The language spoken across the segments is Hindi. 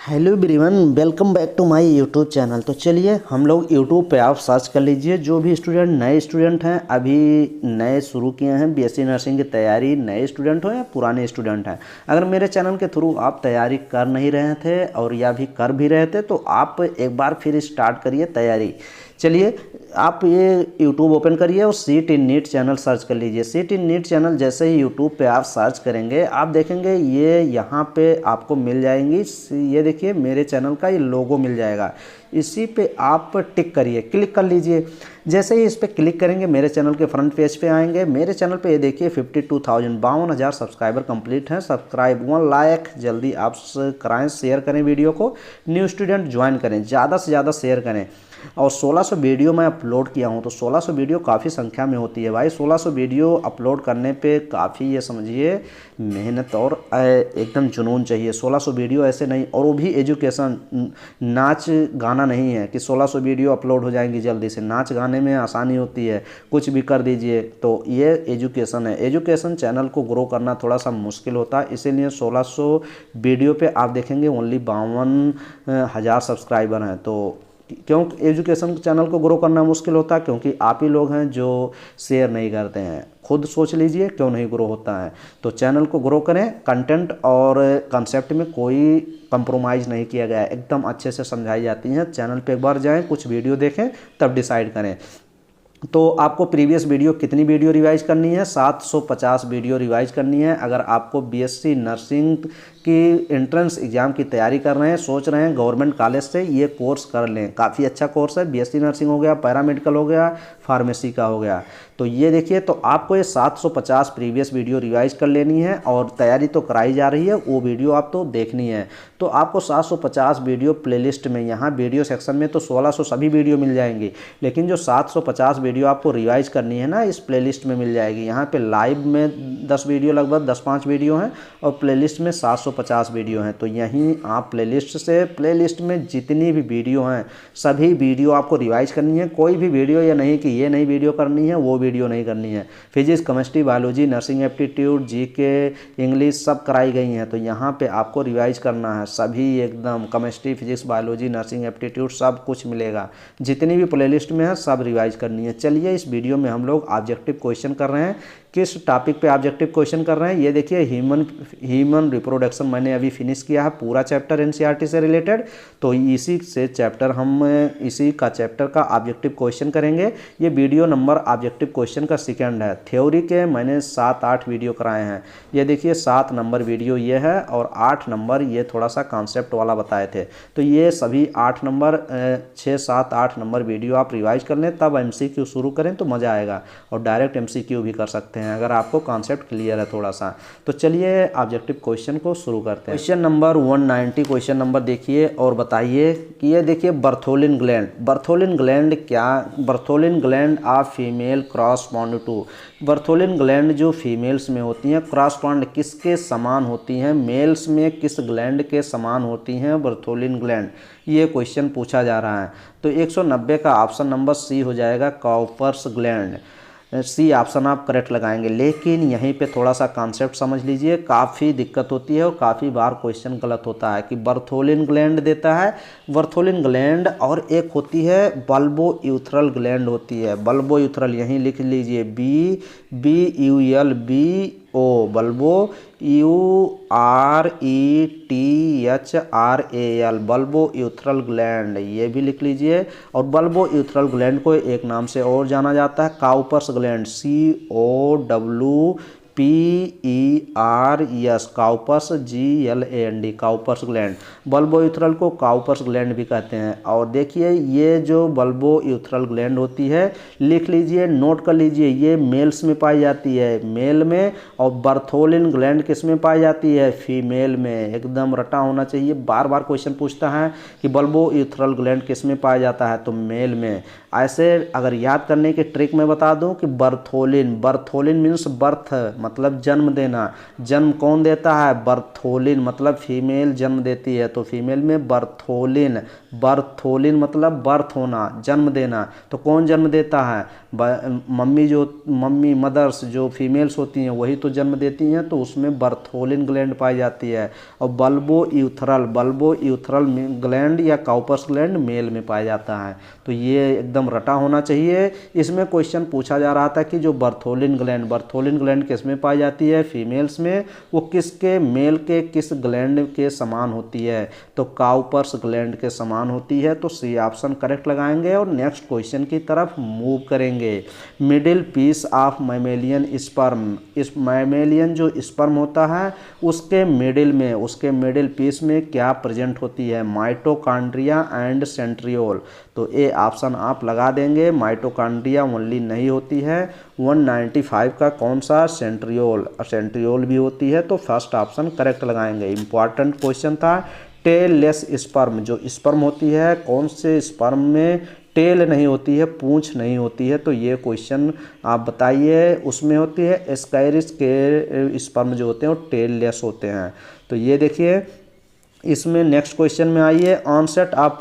Hello everyone, welcome back to my YouTube channel. तो चलिए हम लोग यूट्यूब पे आप सर्च कर लीजिए। जो भी स्टूडेंट नए स्टूडेंट हैं, अभी नए शुरू किए हैं बीएससी नर्सिंग की तैयारी, नए स्टूडेंट हो या पुराने स्टूडेंट हैं, अगर मेरे चैनल के थ्रू आप तैयारी कर नहीं रहे थे और या भी कर भी रहे थे तो आप एक बार फिर स्टार्ट करिए तैयारी। चलिए आप ये यूट्यूब ओपन करिए और सीट इन नीट चैनल सर्च कर लीजिए। सीट इन नीट चैनल जैसे ही यूट्यूब पे आप सर्च करेंगे आप देखेंगे ये यहाँ पे आपको मिल जाएंगी। ये देखिए मेरे चैनल का ये लोगो मिल जाएगा, इसी पे आप टिक करिए, क्लिक कर लीजिए। जैसे ही इस पर क्लिक करेंगे मेरे चैनल के फ्रंट पेज पे आएंगे। मेरे चैनल पे ये देखिए 52,000 सब्सक्राइबर कंप्लीट हैं। सब्सक्राइब 1 लाख जल्दी आप कराएं, शेयर करें वीडियो को, न्यू स्टूडेंट ज्वाइन करें, ज़्यादा से ज़्यादा शेयर करें। और 1600 वीडियो मैं अपलोड किया हूं, तो 1600 वीडियो काफ़ी संख्या में होती है भाई। 1600 वीडियो अपलोड करने पे काफ़ी ये समझिए मेहनत और एकदम जुनून चाहिए। 1600 वीडियो ऐसे नहीं, और वो भी एजुकेशन, नाच गाना नहीं है कि 1600 वीडियो अपलोड हो जाएंगी जल्दी से। नाच गाने में आसानी होती है, कुछ भी कर दीजिए। तो ये एजुकेशन है, एजुकेशन चैनल को ग्रो करना थोड़ा सा मुश्किल होता है, इसीलिए 1600 वीडियो पे आप देखेंगे ओनली 52,000 सब्सक्राइबर हैं। तो क्यों एजुकेशन चैनल को ग्रो करना मुश्किल होता है? क्योंकि आप ही लोग हैं जो शेयर नहीं करते हैं। खुद सोच लीजिए क्यों नहीं ग्रो होता है। तो चैनल को ग्रो करें, कंटेंट और कंसेप्ट में कोई कंप्रोमाइज़ नहीं किया गया है, एकदम अच्छे से समझाई जाती हैं। चैनल पे एक बार जाएं, कुछ वीडियो देखें, तब डिसाइड करें। तो आपको प्रीवियस वीडियो कितनी वीडियो रिवाइज करनी है? 750 वीडियो रिवाइज करनी है। अगर आपको बीएससी नर्सिंग की एंट्रेंस एग्ज़ाम की तैयारी कर रहे हैं, सोच रहे हैं गवर्नमेंट कॉलेज से ये कोर्स कर लें, काफ़ी अच्छा कोर्स है। बीएससी नर्सिंग हो गया, पैरामेडिकल हो गया, फार्मेसी का हो गया। तो ये देखिए, तो आपको ये 750 प्रीवियस वीडियो रिवाइज कर लेनी है, और तैयारी तो कराई जा रही है, वो वीडियो आप तो देखनी है। तो आपको 750 वीडियो प्लेलिस्ट में, यहाँ वीडियो सेक्शन में तो 1600 सभी वीडियो मिल जाएंगी, लेकिन जो 750 वीडियो आपको रिवाइज करनी है ना, इस प्लेलिस्ट में मिल जाएगी। यहाँ पे लाइव में 10 वीडियो, लगभग 10-5 वीडियो हैं, और प्लेलिस्ट में 750 वीडियो हैं। तो यहीं आप प्लेलिस्ट में जितनी भी वीडियो हैं सभी वीडियो आपको रिवाइज करनी है। कोई भी वीडियो या नहीं कि ये नई वीडियो करनी है, वो वीडियो नहीं करनी है। Physics, chemistry, biology, nursing aptitude, GK, English सब कराई गई हैं। तो यहाँ पे आपको रिवाइज करना है सभी, एकदम chemistry, physics, biology, nursing aptitude सब कुछ मिलेगा। जितनी भी प्लेलिस्ट में है सब रिवाइज करनी है। चलिए इस वीडियो में हम लोग ऑब्जेक्टिव क्वेश्चन कर रहे हैं। किस टॉपिक पे ऑब्जेक्टिव क्वेश्चन कर रहे हैं? ये देखिए ह्यूमन रिप्रोडक्शन मैंने अभी फिनिश किया है, पूरा चैप्टर एनसीईआरटी से रिलेटेड। तो इसी का चैप्टर का ऑब्जेक्टिव क्वेश्चन करेंगे। ये वीडियो नंबर ऑब्जेक्टिव क्वेश्चन का सेकंड है। थ्योरी के मैंने 7-8 वीडियो कराए हैं। ये देखिए 7 नंबर वीडियो ये है, और 8 नंबर ये थोड़ा सा कॉन्सेप्ट वाला बताए थे। तो ये सभी 8 नंबर 6, 7, 8 नंबर वीडियो आप रिवाइज कर लें, तब एमसीक्यू शुरू करें तो मज़ा आएगा। और डायरेक्ट एमसीक्यू भी कर सकते हैं अगर आपको कॉन्सेप्ट क्लियर है थोड़ा सा। तो चलिए ऑब्जेक्टिव क्वेश्चन को शुरू करते हैं। क्वेश्चन नंबर 190 क्वेश्चन नंबर देखिए और बताइए कि ये देखिए बर्थोलिन ग्लैंड क्या? Bartholin gland of female correspond to. Bartholin gland जो फीमेल्स में होती हैं क्रॉसपॉन्ड किसके समान होती हैं? मेल्स में किस ग्लैंड के समान होती हैं बर्थोलिन ग्लैंड? ये क्वेश्चन पूछा जा रहा है। तो 190 का ऑप्शन नंबर सी हो जाएगा, कॉपर्स ग्लैंड। सी ऑप्शन आप करेक्ट लगाएंगे। लेकिन यहीं पे थोड़ा सा कॉन्सेप्ट समझ लीजिए, काफ़ी दिक्कत होती है और काफ़ी बार क्वेश्चन गलत होता है कि बर्थोलिन ग्लैंड देता है, बर्थोलिन ग्लैंड, और एक होती है बल्बो यूथरल ग्लैंड होती है। बल्बो यूथरल यहीं लिख लीजिए, BULBO, bulbo URETHRAL, bulbo urethral gland, ये भी लिख लीजिए। और बल्बो यूथरल ग्लैंड को एक नाम से और जाना जाता है, Cowper's gland, COWPERS, Cowper's GLAND, Cowper's gland. Bulbo urethral को काउपर्स ग्लैंड भी कहते हैं। और देखिए ये जो बल्बो यूथरल ग्लैंड होती है, लिख लीजिए, नोट कर लीजिए, ये मेल्स में पाई जाती है, मेल में। और बर्थोलिन ग्लैंड किस में पाई जाती है? फीमेल में। एकदम रटा होना चाहिए, बार बार क्वेश्चन पूछता है कि बल्बो यूथरल ग्लैंड किस में पाया जाता है, तो मेल में। ऐसे अगर याद करने की ट्रिक मैं बता दूं कि बर्थोलिन मीन्स बर्थ, मतलब जन्म देना। जन्म कौन देता है? बर्थोलिन, मतलब फीमेल जन्म देती है, तो फीमेल में बर्थोलिन। बर्थोलिन मतलब बर्थ होना, जन्म देना। तो कौन जन्म देता है? मम्मी मदर्स जो फीमेल्स होती हैं वही तो जन्म देती हैं, तो उसमें बर्थोलिन ग्लैंड पाई जाती है। और बल्बो यूथरल ग्लैंड या काउपर्स ग्लैंड मेल में पाया जाता है। तो ये एकदम रटा होना चाहिए। इसमें क्वेश्चन पूछा जा रहा था कि जो बर्थोलिन ग्लैंड किस में पाई जाती है? फीमेल्स में। वो किसके? मेल के किस ग्लैंड के समान होती है? तो काउपर्स ग्लैंड के समान होती है। तो सी ऑप्शन करेक्ट लगाएंगे और नेक्स्ट क्वेश्चन की तरफ मूव करेंगे। Middle piece of mammalian sperm, इस मैमेलियन जो स्पर्म होता है उसके मिडिल पीस में क्या प्रेजेंट होती है? Mitochondria and centriole. तो ए ऑप्शन आप लगा देंगे। माइटोकॉन्ड्रिया ओनली नहीं होती है। 195 का कौन सा? सेंट्रियोल भी होती है। तो फर्स्ट ऑप्शन करेक्ट लगाएंगे। इंपॉर्टेंट क्वेश्चन था। टेल लेस स्पर्म, जो स्पर्म होती है कौन से स्पर्म में टेल नहीं होती है, पूंछ नहीं होती है? तो ये क्वेश्चन आप बताइए। उसमें होती है एस्कैरिस के स्पर्म जो होते हैं वो टेल लेस होते हैं। तो ये देखिए इसमें नेक्स्ट क्वेश्चन में आइए। ऑनसेट ऑफ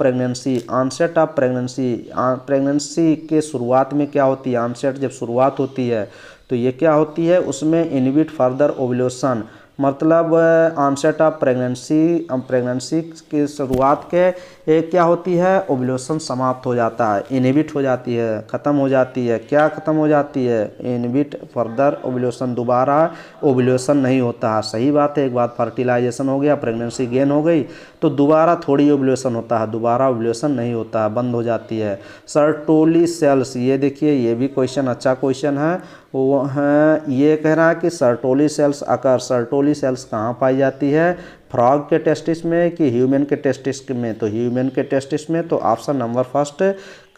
प्रेगनेंसी के शुरुआत में क्या होती है? ऑनसेट जब शुरुआत होती है तो ये क्या होती है? उसमें इनहिबिट फर्दर ओव्यूलेशन, मतलब ऑनसेट ऑफ प्रेगनेंसी की शुरुआत के क्या होती है? ओव्यूलेशन समाप्त हो जाता है, इनहिबिट हो जाती है, ख़त्म हो जाती है। क्या ख़त्म हो जाती है? इनहिबिट फर्दर ओव्यूलेशन, दोबारा ओव्यूलेशन नहीं होता है। सही बात है। एक बार फर्टिलाइजेशन हो गया, प्रेगनेंसी गेन हो गई तो दोबारा थोड़ी ओव्यूलेशन होता है, दोबारा ओव्यूलेशन नहीं होता है, बंद हो जाती है। सर्टोली सेल्स, ये देखिए ये भी क्वेश्चन अच्छा क्वेश्चन है। वो है ये कह रहा है कि सर्टोली सेल्स कहाँ पाई जाती है? फ्रॉग के टेस्टिस में कि ह्यूमन के टेस्टिस में? तो ह्यूमन के टेस्टिस में। तो ऑप्शन नंबर फर्स्ट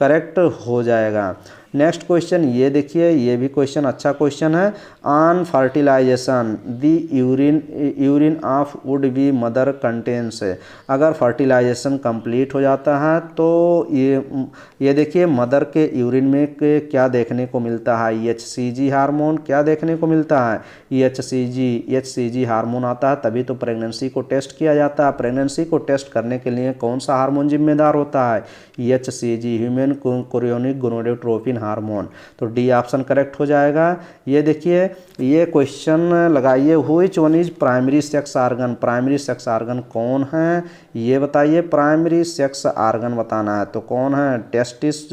करेक्ट हो जाएगा। नेक्स्ट क्वेश्चन ये देखिए, ये भी क्वेश्चन अच्छा क्वेश्चन है। On fertilisation the urine of would be mother contains, अगर फर्टिलाइजेशन कंप्लीट हो जाता है तो ये देखिए मदर के यूरिन में क्या देखने को मिलता है? HCG hormone. क्या देखने को मिलता है? एचसीजी हार्मोन आता है, तभी तो प्रेगनेंसी को टेस्ट किया जाता है। प्रेगनेंसी को टेस्ट करने के लिए कौन सा हार्मोन जिम्मेदार होता है? HCG, human chorionic gonadotropin hormone. तो डी ऑप्शन करेक्ट हो जाएगा। ये देखिए ये क्वेश्चन लगाइए। Which one is primary sex organ? Primary sex organ कौन है ये बताइए। प्राइमरी सेक्स आर्गन बताना है तो कौन है? टेस्टिस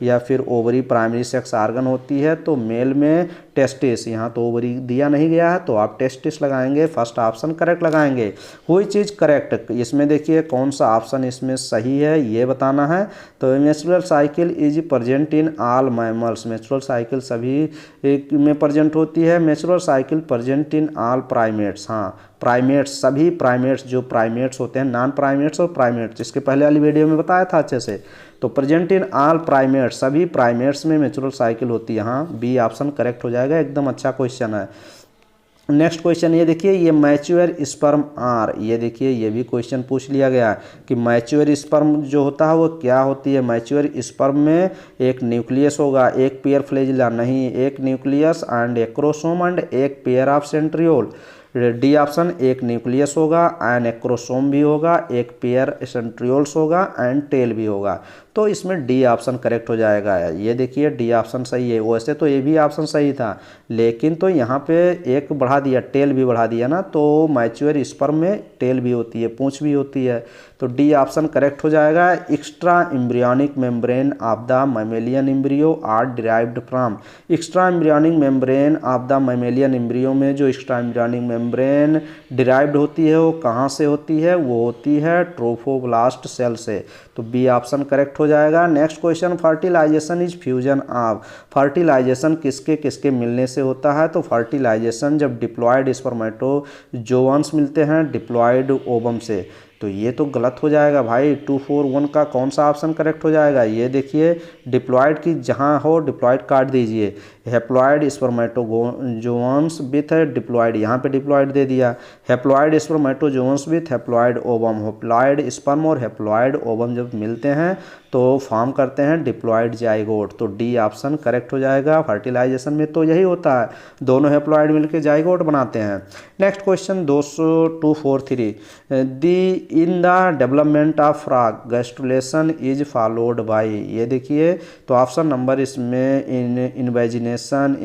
या फिर ओवरी प्राइमरी सेक्स आर्गन होती है। तो मेल में टेस्टिस, यहाँ तो ओवरी दिया नहीं गया है तो आप टेस्टिस लगाएंगे, फर्स्ट ऑप्शन करेक्ट लगाएंगे। व्हिच इज करेक्ट, इसमें देखिए कौन सा ऑप्शन इसमें सही है ये बताना है। तो menstrual cycle is present in all mammals, menstrual cycle सभी में प्रेजेंट होती है। Menstrual cycle present in all primates, हाँ प्राइमेट्स, सभी प्राइमेट्स जो प्राइमेट्स होते हैं, नॉन प्राइमेट्स और प्राइमेट्स, इसके पहले वाली वीडियो में बताया था अच्छे से। तो प्रेजेंट इन ऑल प्राइमेट्स, सभी प्राइमेट्स में मेंस्ट्रुअल साइकिल होती है। हाँ बी ऑप्शन करेक्ट हो जाएगा, एकदम अच्छा क्वेश्चन है। नेक्स्ट क्वेश्चन ये देखिए, ये मैच्योर स्पर्म आर, ये देखिए ये भी क्वेश्चन पूछ लिया गया कि मैच्योर स्पर्म जो होता है वो क्या होती है। मैच्योर स्पर्म में एक न्यूक्लियस होगा, एक पेयर फ्लैजिला नहीं, एक न्यूक्लियस एंड एक क्रोमोसोम एंड एक pair of centriole. D option, एक न्यूक्लियस होगा एंड एक क्रोमोसोम भी होगा, एक पेयर सेंट्रियोल्स होगा एंड टेल भी होगा। तो इसमें डी ऑप्शन करेक्ट हो जाएगा। ये देखिए डी ऑप्शन सही है। वैसे तो ये भी ऑप्शन सही था लेकिन तो यहाँ पे एक बढ़ा दिया, टेल भी बढ़ा दिया ना, तो मैच्योर स्पर्म में टेल भी होती है, पूंछ भी होती है। तो डी ऑप्शन करेक्ट हो जाएगा। Extra embryonic membrane of the mammalian embryo are derived from, extra embryonic membrane of the mammalian embryo में जो एक्स्ट्रा एम्ब्रियोनिक मेम्ब्रेन डिराइव्ड होती है वो कहाँ से होती है? वो होती है ट्रोफोब्लास्ट सेल से। तो बी ऑप्शन करेक्ट हो जाएगा। Next question, fertilisation is fusion of, fertilisation किसके किसके मिलने से होता है? तो फर्टिलाइजेशन जब डिप्लॉयड स्पर्मेटोजोवंस मिलते हैं डिप्लॉयड ओवम से, तो ये तो गलत हो जाएगा भाई। 241 का कौन सा ऑप्शन करेक्ट हो जाएगा? ये देखिए डिप्लॉयड की जहाँ हो डिप्लॉयड काट दीजिए। हेप्लॉयड स्पर्मेटोजोन्स विथ डिप्लॉयड, यहाँ पे डिप्लॉयड दे दिया। Haploid spermatozoons with haploid ovum, haploid sperm और हेप्लॉयड ओवम जब मिलते हैं तो फॉर्म करते हैं डिप्लॉयड जाइगोट। तो डी ऑप्शन करेक्ट हो जाएगा। फर्टिलाइजेशन में तो यही होता है, दोनों हेप्लॉयड मिलकर जाइगोट बनाते हैं। Next question 243, the in the development of frog gastrulation is followed by. ये देखिए तो ऑप्शन नंबर इसमें इन्वेजिनेशन,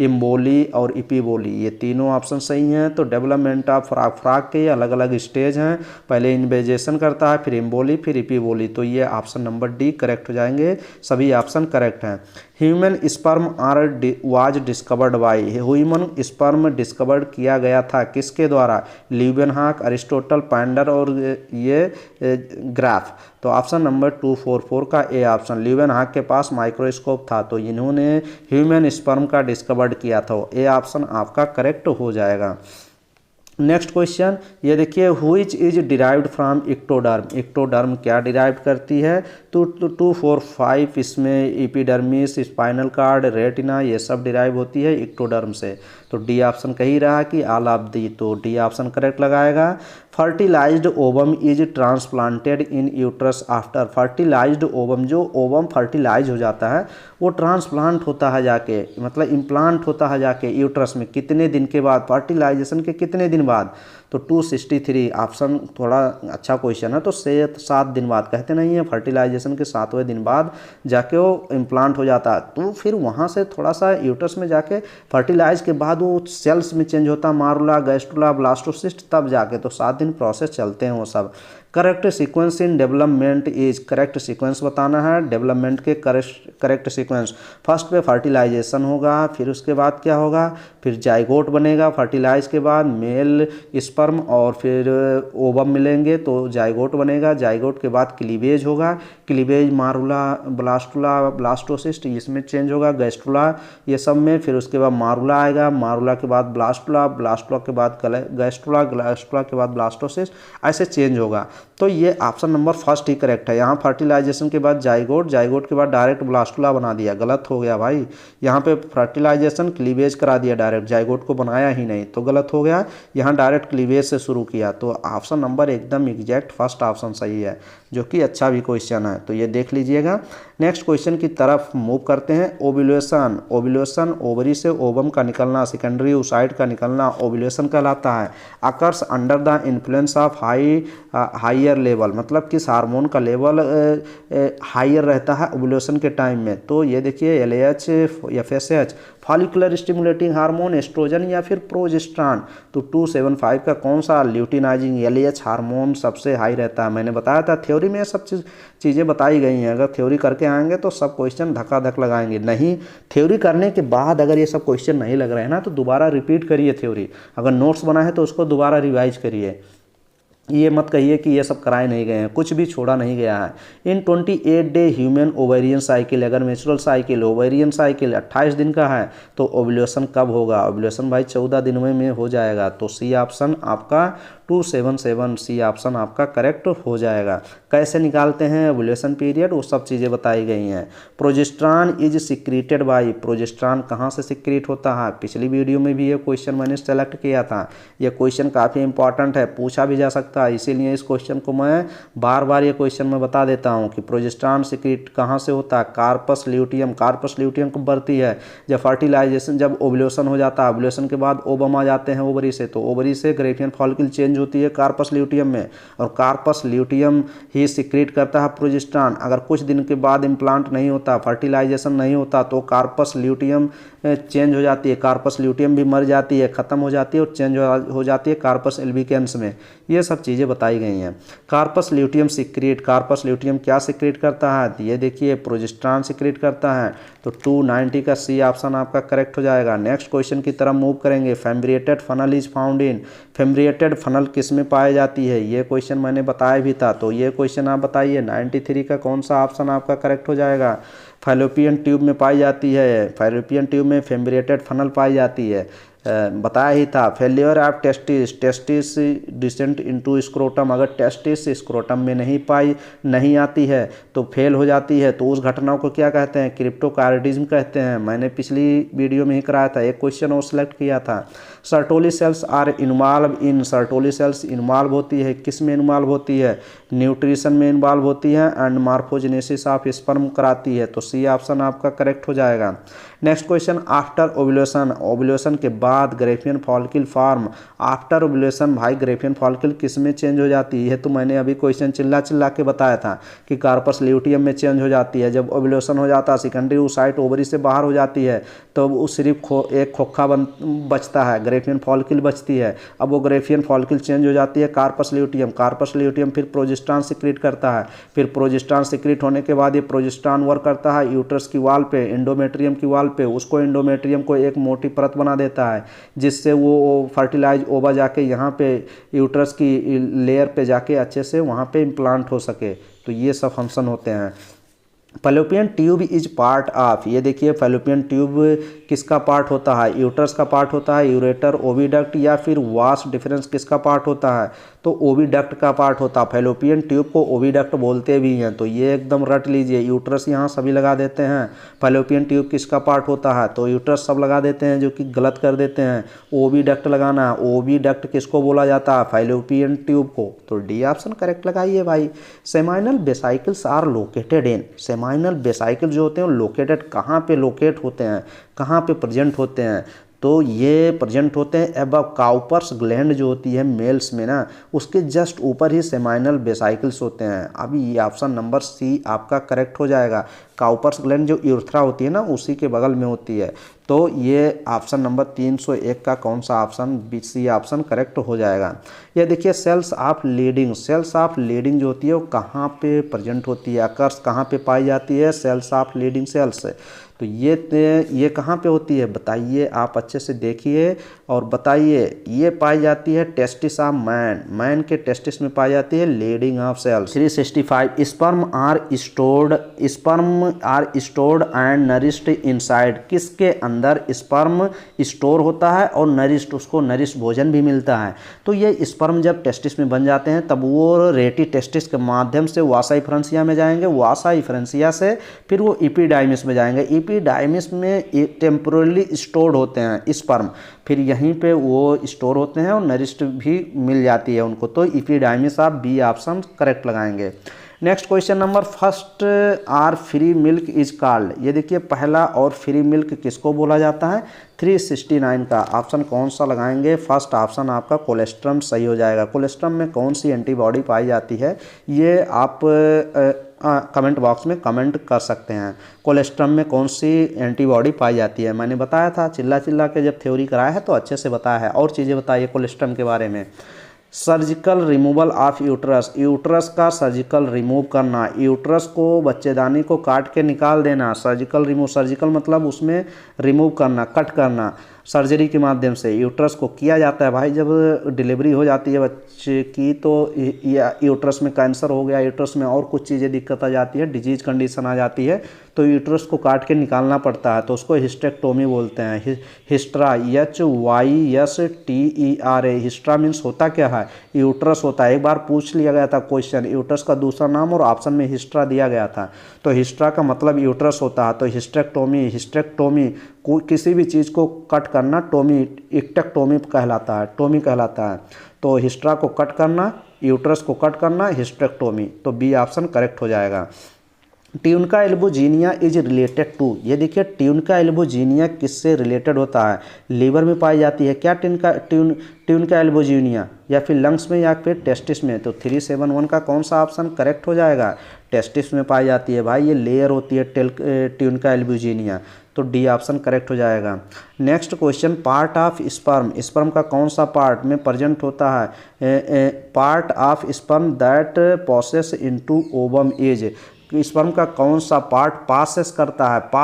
इम्बोली और इपीबोली, ये तीनों ऑप्शन सही हैं। तो डेवलपमेंट ऑफ फ्रॉग, फ्रॉग के अलग अलग स्टेज हैं, पहले इन्वेजेशन करता है, फिर इम्बोली, फिर इपीबोली। तो ये ऑप्शन नंबर डी करेक्ट हो जाएंगे। सभी ऑप्शन करेक्ट हैं। Human sperm was discovered by, human sperm discovered किया गया था किसके द्वारा? ल्यूवेनहॉक, अरिस्टोटल, पांडर और ये ग्राफ। तो ऑप्शन नंबर 244 का ए ऑप्शन, ल्यूवेनहॉक के पास माइक्रोस्कोप था तो इन्होंने ह्यूमन स्पर्म का डिस्कवर्ड किया था। ए ऑप्शन आपका करेक्ट हो जाएगा। नेक्स्ट क्वेश्चन ये देखिए, which is derived from ectoderm, ectoderm क्या डिराइव करती है? तो 245 इसमें एपिडर्मिस, स्पाइनल कार्ड, रेटिना, ये सब डिराइव होती है इक्टोडर्म से। तो डी ऑप्शन कही रहा कि ऑल ऑफ दी, तो डी ऑप्शन करेक्ट लगाएगा। Fertilised ovum is transplanted in uterus after, fertilised ovum, जो ओवम फर्टिलाइज हो जाता है वो ट्रांसप्लांट होता है जाके, मतलब इम्प्लांट होता है जाके यूट्रस में कितने दिन के बाद? फर्टिलाइजेशन के कितने दिन बाद? तो 263 ऑप्शन थोड़ा अच्छा क्वेश्चन है। तो 7 दिन बाद, कहते नहीं है फर्टिलाइजेशन के 7वें दिन बाद जाके वो इम्प्लांट हो जाता है। तो फिर वहाँ से थोड़ा सा यूट्रस में जाके फर्टिलाइज के बाद वो सेल्स में चेंज होता है, मारुला, गैस्ट्रुला, ब्लास्टोसिस्ट, तब जाके तो 7 दिन प्रोसेस चलते हैं वो सब। Correct sequence in development is, correct sequence बताना है डेवलपमेंट के। करेक्ट सीक्वेंस, फर्स्ट पे फर्टिलाइजेशन होगा, फिर उसके बाद क्या होगा? फिर जाइगोट बनेगा, फर्टिलाइज के बाद मेल स्पर्म और फिर ओवम मिलेंगे तो जाइगोट बनेगा, जाइगोट के बाद क्लीवेज होगा, क्लीवेज मारुला, ब्लास्टुला, ब्लास्टोसिस्ट इसमें चेंज होगा, गैस्ट्रुला ये सब में, फिर उसके बाद मारुला आएगा, मारुला के बाद ब्लास्टुला, ब्लास्टुला के बाद गैस्ट्रुला, गैस्ट्रुला के बाद ब्लास्टोसिस्ट, ऐसे चेंज होगा। तो ये ऑप्शन नंबर फर्स्ट ही करेक्ट है। यहाँ फर्टिलाइजेशन के बाद जाइगोट, जाइगोट के बाद डायरेक्ट ब्लास्टुला बना दिया, गलत हो गया भाई। यहाँ पे फर्टिलाइजेशन क्लीवेज करा दिया डायरेक्ट, जाइगोट को बनाया ही नहीं तो गलत हो गया। यहाँ डायरेक्ट क्लीवेज से शुरू किया, तो ऑप्शन नंबर एकदम एग्जैक्ट फर्स्ट ऑप्शन सही है, जो कि अच्छा भी क्वेश्चन है, तो ये देख लीजिएगा। नेक्स्ट क्वेश्चन की तरफ मूव करते हैं। ओव्यूलेशन, ओव्यूलेशन ओवरी से ओवम का निकलना, सेकेंडरी ओसाइट का निकलना ओव्यूलेशन कहलाता है। Occurs under the influence of higher level, मतलब किस हार्मोन का लेवल हायर रहता है ओव्यूलेशन के टाइम में? तो ये देखिए LH, FSH, follicular stimulating hormone, oestrogen या फिर प्रोजेस्टेरॉन। तो 275 का कौन सा? ल्यूटिनाइजिंग LH हार्मोन सबसे हाई रहता है। मैंने बताया था थ्योरी में सब चीज़ें बताई गई हैं, अगर थ्योरी करके आएंगे तो सब क्वेश्चन धक्का-धक लगाएंगे, नहीं थ्योरी करने के बाद अगर ये सब क्वेश्चन नहीं लग रहे हैं ना तो दोबारा रिपीट करिए थ्योरी, अगर नोट्स बना है तो उसको दोबारा रिवाइज करिए, ये मत कहिए कि ये सब कराए नहीं गए हैं, कुछ भी छोड़ा नहीं गया है। इन 28 डे ह्यूमन ओवेरियन साइकिल, अगर नेचुरल साइकिल ओवेरियन साइकिल 28 दिन का है तो ओव्यूलेशन कब होगा? ओव्यूलेशन भाई 14 दिन में हो जाएगा। तो सी ऑप्शन आपका 277, सी ऑप्शन आपका करेक्ट हो जाएगा। कैसे निकालते हैं ओव्यूलेशन पीरियड, वो सब चीज़ें बताई गई हैं। Progesterone is secreted by, progesterone कहाँ से सिक्रीट होता है? पिछली वीडियो में भी ये क्वेश्चन मैंने सेलेक्ट किया था, ये क्वेश्चन काफ़ी इंपॉर्टेंट है, पूछा भी जा सकता है, इसीलिए इस क्वेश्चन को मैं बार बार ये क्वेश्चन में बता देता हूँ कि प्रोजेस्टेरॉन सिक्रीट कहाँ से होता है? कार्पस ल्यूटियम, कार्पस ल्यूटियम कब बढ़ती है? जब फर्टिलाइजेशन, जब ओव्यूलेशन हो जाता है, ओव्यूलेशन के बाद ओवम आ जाते हैं ओवरी से, तो ओवरी से ग्रेफियन फॉलिकल चेंज होती है कार्पस ल्यूटियम में, और कार्पस ल्यूटियम ही सिक्रीट करता है प्रोजेस्टेरॉन। अगर कुछ दिन के बाद इम्प्लांट नहीं होता, फर्टिलाइजेशन नहीं होता, तो कार्पस ल्यूटियम चेंज हो जाती है, कार्पस ल्यूटियम भी मर जाती है, ख़त्म हो जाती है और चेंज हो जाती है कार्पस एल्बिकेंस में। ये सब चीज़ें बताई गई हैं। Corpus luteum secrete, corpus luteum क्या सिक्रीट करता है? ये देखिए प्रोजेस्टेरॉन सिक्रीट करता है। तो 290 का सी ऑप्शन आपका करेक्ट हो जाएगा। नेक्स्ट क्वेश्चन की तरफ मूव करेंगे। Fimbriated funnel is found in, fimbriated funnel किस में पाई जाती है? ये क्वेश्चन मैंने बताया भी था, तो ये क्वेश्चन आप बताइए 93 का कौन सा ऑप्शन आपका करेक्ट हो जाएगा? फैलोपियन ट्यूब में पाई जाती है, फैलोपियन ट्यूब में फेम्ब्रिएटेड फनल पाई जाती है। बताया ही था। Failure of testis descent into scrotum, अगर टेस्टिस स्क्रोटम में नहीं आती है तो फेल हो जाती है, तो उस घटना को क्या कहते हैं? क्रिप्टोकार्डिज्म कहते हैं। मैंने पिछली वीडियो में ही कराया था, एक क्वेश्चन और सिलेक्ट किया था। Sertoli cells are involve in, Sertoli cells involve होती है, किस में इन्वॉल्व होती है? न्यूट्रिशन में इन्वॉल्व होती है एंड मार्फोजेनेसिस ऑफ स्पर्म कराती है, तो सी ऑप्शन आपका करेक्ट हो जाएगा। Next question, after ovulation, ovulation के बाद Graafian follicle form, after ovulation भाई ग्रेफियन फॉलिकल किस में चेंज हो जाती है? तो मैंने अभी क्वेश्चन चिल्ला के बताया था कि कार्पस ल्यूटियम में चेंज हो जाती है। जब ओव्यूलेशन हो जाता है, सेकेंडरी oocyte ओवरी से बाहर हो जाती है, तो वो सिर्फ एक खोखा बचता है, ग्रेफियन फॉलिकल बचती है। अब वो ग्रेफियन फॉलिकल चेंज हो जाती है कार्पस ल्यूटियम, कार्पस ल्यूटियम फिर प्रोजेस्टेरॉन सिक्रीट करता है, फिर प्रोजेस्टेरॉन सिक्रीट होने के बाद ये प्रोजेस्टेरॉन वर्क करता है यूट्रस की वॉल पे, एंडोमेट्रियम की वॉल पे, उसको एंडोमेट्रियम को एक मोटी परत बना देता है, जिससे वो फर्टिलाइज ओवा जाके यहाँ पे यूट्रस की लेयर पे जाके अच्छे से वहाँ पे इम्प्लांट हो सके। तो ये सब फंक्शन होते हैं। Fallopian tube is part of, ये देखिए फैलोपियन ट्यूब किसका पार्ट होता है? यूट्रस का पार्ट होता है, यूरेटर, ओविडक्ट या फिर वास डिफरेंस किसका पार्ट होता है? तो ओविडक्ट का पार्ट होता है। फैलोपियन ट्यूब को ओविडक्ट बोलते भी हैं, तो ये एकदम रट लीजिए। यूट्रस यहाँ सभी लगा देते हैं, फैलोपियन ट्यूब किसका पार्ट होता है? तो यूट्रस सब लगा देते हैं, जो कि गलत कर देते हैं। ओविडक्ट लगाना है, ओविडक्ट किसको बोला जाता है? फैलोपियन ट्यूब को। तो डी ऑप्शन करेक्ट लगाइए भाई। Seminal vesicles are located in, seminal vesicle जो होते हैं लोकेटेड कहाँ पे लोकेट होते हैं, कहाँ पे प्रेजेंट होते हैं? तो ये प्रेजेंट होते हैं एबव काउपर्स ग्लैंड जो होती है मेल्स में ना, उसके जस्ट ऊपर ही सेमाइनल वेसाइकल्स होते हैं। अभी ये ऑप्शन नंबर सी आपका करेक्ट हो जाएगा। काउपर्स ग्लैंड जो यूरेथ्रा होती है ना, उसी के बगल में होती है। तो ये ऑप्शन नंबर 301 का कौन सा option? B C option correct हो जाएगा। ये देखिए cells of Leydig, cells of Leydig जो होती है वो कहाँ पे प्रेजेंट होती है, अकर्स कहाँ पे पाई जाती है? Cells of Leydig cells. तो ये कहाँ पे होती है बताइए, आप अच्छे से देखिए और बताइए। ये पाई जाती है टेस्टिस ऑफ मैन, मैन के टेस्टिस में पाई जाती है Leydig of cells. 365 sperm are stored and nourished inside, किसके अंदर स्पर्म स्टोर होता है और नरिश्ड, उसको नरिश्ड भोजन भी मिलता है। तो ये स्पर्म जब टेस्टिस में बन जाते हैं तब वो रेटी टेस्टिस के माध्यम से वासा इफ्रेंसिया में जाएंगे, वासा इफ्रेंसिया से फिर वो इपीडाइमिस में जाएंगे, इपीडाइमिस में टेम्पोरली स्टोर्ड होते हैं स्पर्म, फिर यहीं पे वो स्टोर होते हैं और नरिश्ड भी मिल जाती है उनको। तो इपीडाइमिस आप बी ऑप्शन करेक्ट लगाएंगे। Next question number, first are free milk is called, ये देखिए पहला और फ्री मिल्क किसको बोला जाता है? 369 का ऑप्शन कौन सा लगाएंगे? फर्स्ट ऑप्शन आपका कोलेस्ट्रम सही हो जाएगा। कोलेस्ट्रम में कौन सी एंटीबॉडी पाई जाती है, ये आप कमेंट बॉक्स में कमेंट कर सकते हैं। कोलेस्ट्रम में कौन सी एंटीबॉडी पाई जाती है? मैंने बताया था, चिल्ला के जब थ्योरी कराया है तो अच्छे से बताया है। और चीज़ें बताइए कोलेस्ट्रम के बारे में। Surgical removal of uterus, uterus का सर्जिकल रिमूव करना, यूट्रस को बच्चेदानी को काट के निकाल देना। सर्जिकल रिमूव, सर्जिकल मतलब उसमें रिमूव करना, कट करना, सर्जरी के माध्यम से यूट्रस को किया जाता है भाई। जब डिलीवरी हो जाती है बच्चे की तो यूट्रस में कैंसर हो गया, यूट्रस में और कुछ चीज़ें दिक्कत आ जाती है, डिजीज कंडीशन आ जाती है, तो यूट्रस को काट के निकालना पड़ता है, तो उसको हिस्टेक्टोमी बोलते हैं। हिस्ट्रा, HYSTERA, हिस्ट्रा मीन्स होता क्या है? यूट्रस होता है। एक बार पूछ लिया गया था क्वेश्चन, यूट्रस का दूसरा नाम और ऑप्शन में हिस्ट्रा दिया गया था, तो हिस्ट्रा का मतलब यूट्रस होता है। तो हिस्टेक्टोमी, हिस्टेक्टोमी किसी भी चीज़ को कट करना, टोमी इक्टेक्टोमी कहलाता है, टोमी कहलाता है। तो हिस्ट्रा को कट करना, यूट्रस को कट करना, हिस्टेक्टोमी। तो बी ऑप्शन करेक्ट हो जाएगा। ट्यूनिका एल्बोजीनिया इज रिलेटेड टू, ये देखिए ट्यूनिका एल्बोजीनिया किससे रिलेटेड होता है? लीवर में पाई जाती है क्या ट्यूनिका एल्बोजीनिया, या फिर लंग्स में या फिर टेस्टिस में? तो 371 का कौन सा ऑप्शन करेक्ट हो जाएगा? टेस्टिस में पाई जाती है भाई, ये लेयर होती है ट्यूनिका एल्बोजीनिया। तो डी ऑप्शन करेक्ट हो जाएगा। Next question, part of sperm, sperm का कौन सा पार्ट में प्रेजेंट होता है? Part of sperm that process into ovum is, sperm का कौन सा पार्ट पास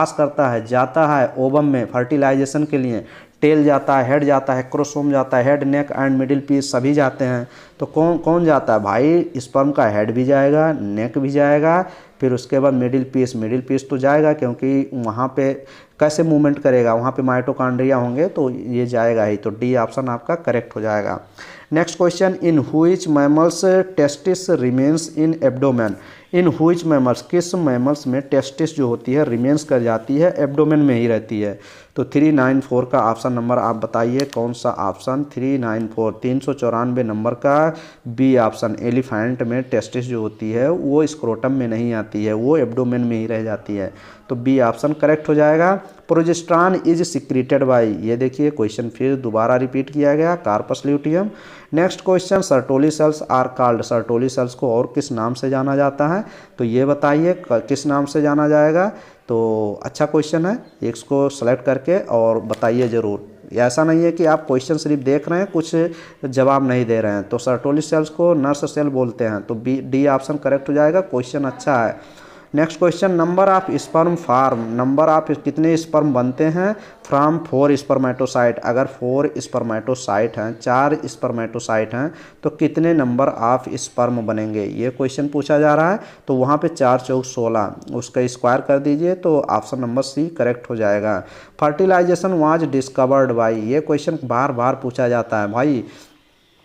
करता है, जाता है ओवम में फर्टिलाइजेशन के लिए? टेल जाता है, हेड जाता है, एक्रोसोम जाता है, head, neck and middle piece सभी जाते हैं। तो कौन कौन जाता है भाई? स्पर्म का हेड भी जाएगा, नेक भी जाएगा, फिर उसके बाद मिडिल पीस तो जाएगा, क्योंकि वहाँ पे कैसे मूवमेंट करेगा, वहाँ पे माइटोकॉन्ड्रिया होंगे, तो ये जाएगा ही। तो डी ऑप्शन आपका करेक्ट हो जाएगा। Next question, in which mammals testis remains in abdomen. In which mammals, किस मैमल्स में टेस्टिस जो होती है रिमेन्स कर जाती है, एब्डोमेन में ही रहती है। तो 394 का ऑप्शन नंबर आप बताइए कौन सा ऑप्शन? 394 394 नंबर का बी ऑप्शन। एलिफेंट में टेस्टिस जो होती है वो स्क्रोटम में नहीं आती है, वो एब्डोमेन में ही रह जाती है। तो बी ऑप्शन करेक्ट हो जाएगा। प्रोजेस्टेरॉन इज सिक्रीटेड बाय, ये देखिए क्वेश्चन फिर दोबारा रिपीट किया गया, corpus luteum. Next question, Sertoli cells are called, Sertoli cells को और किस नाम से जाना जाता है? तो ये बताइए किस नाम से जाना जाएगा। तो अच्छा क्वेश्चन है, इसको सेलेक्ट करके और बताइए ज़रूर। ऐसा नहीं है कि आप क्वेश्चन सिर्फ देख रहे हैं, कुछ जवाब नहीं दे रहे हैं। तो सर्टोली सेल्स को नर्स सेल बोलते हैं। तो बी डी ऑप्शन करेक्ट हो जाएगा, क्वेश्चन अच्छा है। Next question, number of sperm form, number of कितने स्पर्म बनते हैं फ्रॉम 4 स्पर्मेटोसाइट। अगर 4 स्पर्मेटोसाइट हैं, 4 स्पर्मेटोसाइट हैं, तो कितने नंबर ऑफ स्पर्म बनेंगे, ये क्वेश्चन पूछा जा रहा है। तो वहाँ पे 4 चौक 16, उसका स्क्वायर कर दीजिए, तो ऑप्शन नंबर सी करेक्ट हो जाएगा। फर्टिलाइजेशन वाज डिस्कवर्ड बाई, ये क्वेश्चन बार बार पूछा जाता है भाई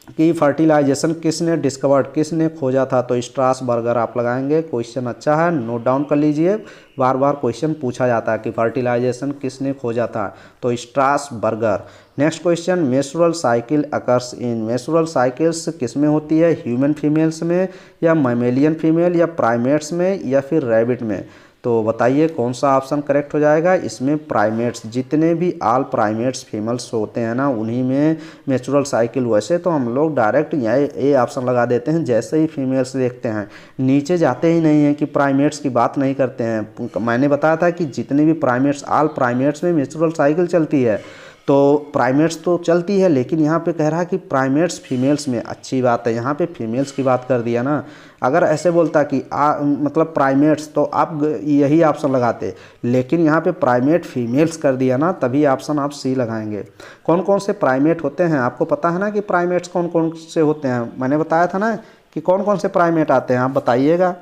कि फर्टिलाइजेशन किसने डिस्कवर्ड, किसने खोजा था। तो स्ट्रासबर्गर आप लगाएंगे, क्वेश्चन अच्छा है, नोट डाउन कर लीजिए। बार बार क्वेश्चन पूछा जाता है कि फर्टिलाइजेशन किसने खोजा था, तो Strasburger. Next question, menstrual cycle occurs in, menstrual cycles किस में होती है? ह्यूमन फीमेल्स में, या मैमेलियन फीमेल, या प्राइमेट्स में, या फिर रैबिट में। तो बताइए कौन सा ऑप्शन करेक्ट हो जाएगा? इसमें प्राइमेट्स, जितने भी ऑल प्राइमेट्स फीमेल्स होते हैं ना, उन्हीं में नेचुरल साइकिल। वैसे तो हम लोग डायरेक्ट यहाँ ए ऑप्शन लगा देते हैं, जैसे ही फीमेल्स देखते हैं, नीचे जाते ही नहीं हैं कि प्राइमेट्स की बात नहीं करते हैं। मैंने बताया था कि जितने भी प्राइमेट्स, ऑल प्राइमेट्स में नेचुरल साइकिल चलती है। तो प्राइमेट्स तो चलती है, लेकिन यहाँ पे कह रहा है कि प्राइमेट्स फीमेल्स में। अच्छी बात है, यहाँ पे फीमेल्स की बात कर दिया ना। अगर ऐसे बोलता कि मतलब प्राइमेट्स, तो आप यही ऑप्शन लगाते, लेकिन यहाँ पे प्राइमेट फीमेल्स कर दिया ना, तभी ऑप्शन आप सी लगाएंगे। कौन कौन से प्राइमेट होते हैं आपको पता है ना कि प्राइमेट्स कौन कौन से होते हैं? मैंने बताया था ना कि कौन कौन से प्राइमेट आते हैं, आप बताइएगा,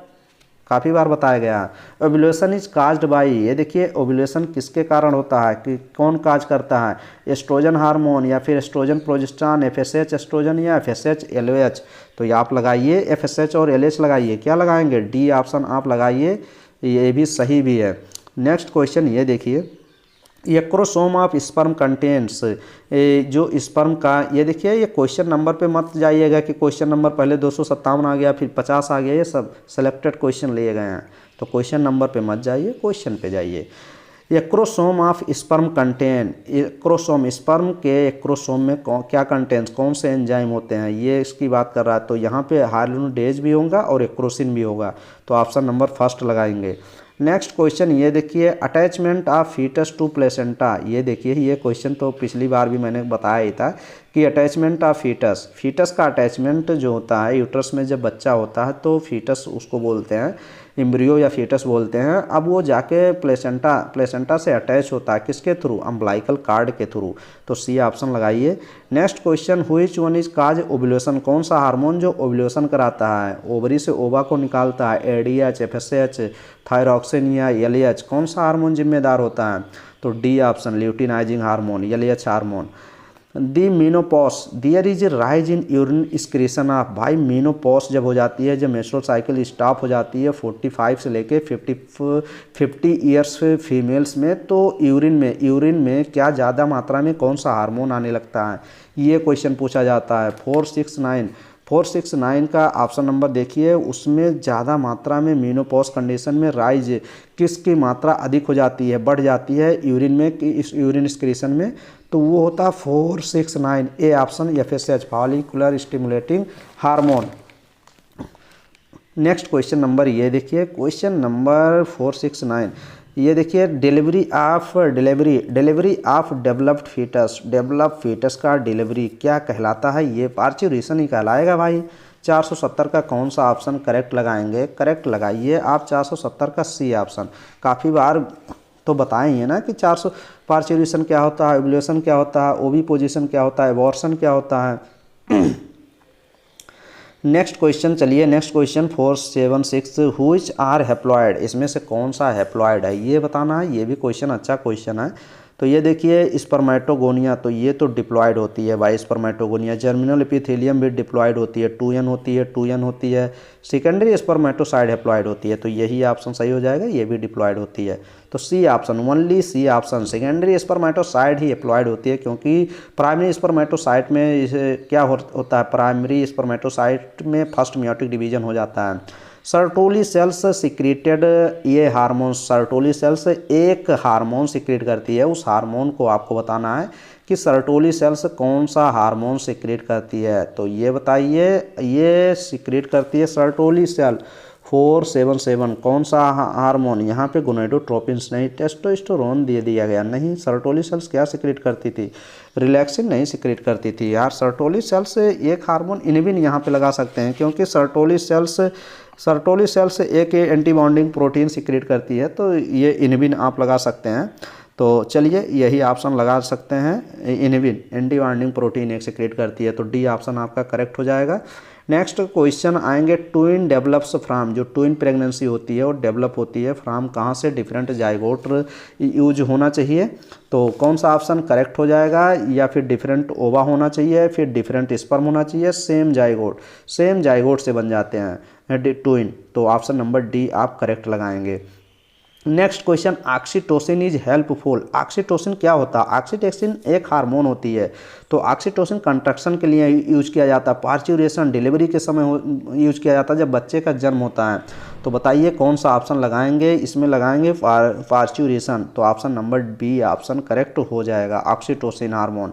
काफ़ी बार बताया गया। ओव्यूलेशन इज काज्ड बाई, ये देखिए ओव्यूलेशन किसके कारण होता है, कि कौन काज करता है? एस्ट्रोजन हार्मोन, या फिर एस्ट्रोजन प्रोजेस्टेरॉन, FSH एस्ट्रोजन, या FSH LH। तो ये आप लगाइए, FSH और LH लगाइए। क्या लगाएंगे? डी ऑप्शन आप लगाइए, ये भी सही भी है। नेक्स्ट क्वेश्चन ये देखिए, एक्रोसोम ऑफ स्पर्म कंटेंट्स, जो स्पर्म का, ये देखिए, ये क्वेश्चन नंबर पे मत जाइएगा कि क्वेश्चन नंबर पहले 257 आ गया, फिर 50 आ गया, ये सब सेलेक्टेड क्वेश्चन लिए गए हैं। तो क्वेश्चन नंबर पे मत जाइए, क्वेश्चन पे जाइए। Acrosome of sperm contain, acrosome, sperm के एक्रोसोम में क्या कंटेंट्स, कौन से एंजाइम होते हैं, ये इसकी बात कर रहा है। तो यहाँ पे हाइलुनोडेज भी होगा और एक्रोसिन भी होगा। तो ऑप्शन नंबर फर्स्ट लगाएंगे। नेक्स्ट क्वेश्चन ये देखिए, attachment of foetus to placenta, ये देखिए, ये क्वेश्चन तो पिछली बार भी मैंने बताया ही था कि अटैचमेंट ऑफ फीटस, फीटस का अटैचमेंट जो होता है यूट्रस में जब बच्चा होता है, तो फीटस उसको बोलते हैं, एम्ब्रियो या फीटस बोलते हैं। अब वो जाके प्लेसेंटा से अटैच होता है, किसके थ्रू? अम्बलाइकल कार्ड के थ्रू। तो सी ऑप्शन लगाइए। Next question, which one is cause ovulation, कौन सा हार्मोन जो ओव्यूलेशन कराता है, ओवरी से ओवा को निकालता है? ADH, FSH, थायरॉक्सिन, या LH, कौन सा हार्मोन जिम्मेदार होता है? तो D option, luteinizing hormone, LH hormone. The menopause, there is rise in urine excretion of, भाई मीनोपॉस जब हो जाती है, जब मेंस्ट्रुअल साइकिल स्टॉप हो जाती है 45 से लेके 50 ईयर्स फीमेल्स में, तो यूरिन में क्या ज़्यादा मात्रा में कौन सा हार्मोन आने लगता है, ये क्वेश्चन पूछा जाता है। 469 का ऑप्शन नंबर देखिए, उसमें ज़्यादा मात्रा में मीनोपॉज कंडीशन में राइज किसकी मात्रा अधिक हो जाती है, बढ़ जाती है यूरिन में, इस यूरिन एक्सक्रीशन में, तो वो होता है 469, A option, FSH, follicular stimulating hormone. Next question number ये देखिए, क्वेश्चन नंबर 469, ये देखिए, डिलीवरी ऑफ डेवलप्ड फीटस का डिलीवरी क्या कहलाता है? ये पार्चुरेशन ही कहलाएगा भाई। 470 का कौन सा ऑप्शन करेक्ट लगाएंगे? करेक्ट लगाइए आप 470 का सी ऑप्शन। काफ़ी बार तो बताएंगे ना कि 400 पार्चुरेशन क्या होता है, ओव्यूलेशन क्या होता है, ओवी पोजीशन क्या होता है, एबॉर्शन क्या होता है। नेक्स्ट क्वेश्चन, चलिए next question 476, which are haploid, इसमें से कौन सा हैप्लॉयड है ये बताना है। ये भी क्वेश्चन अच्छा क्वेश्चन है। तो ये देखिए स्पर्मेटोगोनिया, तो ये तो डिप्लॉयड होती है भाई स्पर्मेटोगोनिया। जर्मिनल एपिथेलियम भी डिप्लॉयड होती है, 2n होती है, 2n होती है। सेकेंडरी स्पर्मेटोसाइड हैप्लॉयड होती है, तो यही ऑप्शन सही हो जाएगा, ये भी डिप्लॉयड होती है। तो C option, only C option, secondary spermatocyte ही हैप्लॉयड होती है, क्योंकि प्राइमरी स्पर्मेटोसाइट में इसे क्या होता है, प्राइमरी स्पर्मेटोसाइट में फर्स्ट मियोटिक डिवीजन हो जाता है। सर्टोली सेल्स सिक्रेटेड, ये हार्मोन, सर्टोली सेल्स एक हार्मोन सिक्रेट करती है, उस हार्मोन को आपको बताना है कि सर्टोली सेल्स कौन सा हार्मोन सिक्रेट करती है। तो ये बताइए, ये सिक्रेट करती है सर्टोली सेल 477, कौन सा हार्मोन, यहाँ पे गोनेडोट्रोपिन नहीं, टेस्टोस्टेरोन दे दिया गया नहीं। सर्टोली सेल्स क्या सिक्रेट करती थी, रिलैक्सिन नहीं सिक्रेट करती थी यार। सर्टोली सेल्स एक हार्मोन इनहिबिन यहाँ पे लगा सकते हैं, क्योंकि सर्टोली सेल्स एक एंटी बॉन्डिंग प्रोटीन सिक्रेट करती है, तो ये इनहिबिन आप लगा सकते हैं। तो चलिए यही ऑप्शन लगा सकते हैं, इनहिबिन एंटी बॉन्डिंग प्रोटीन एक सिक्रेट करती है, तो डी ऑप्शन आपका करेक्ट हो जाएगा। नेक्स्ट क्वेश्चन आएंगे, ट्विन डेवलप्स फ्रॉम, जो ट्विन प्रेगनेंसी होती है वो डेवलप होती है फ्रॉम कहाँ से, डिफरेंट जाइगोट यूज होना चाहिए। तो कौन सा ऑप्शन करेक्ट हो जाएगा, या फिर डिफरेंट ओवा होना चाहिए, फिर डिफरेंट स्पर्म होना चाहिए, सेम जाइगोट से बन जाते हैं ट्विन। तो ऑप्शन नंबर डी आप करेक्ट लगाएंगे। Next question, oxytocin is helpful, oxytocin क्या होता है। ऑक्सीटोसिन एक हार्मोन होती है, तो ऑक्सीटोसिन कंट्रक्शन के लिए यूज किया जाता है, पार्चुरेशन डिलीवरी के समय यूज किया जाता है, जब बच्चे का जन्म होता है। तो बताइए कौन सा ऑप्शन लगाएंगे, इसमें लगाएंगे पार्चुरेशन, तो option number B option correct हो जाएगा, oxytocin hormone.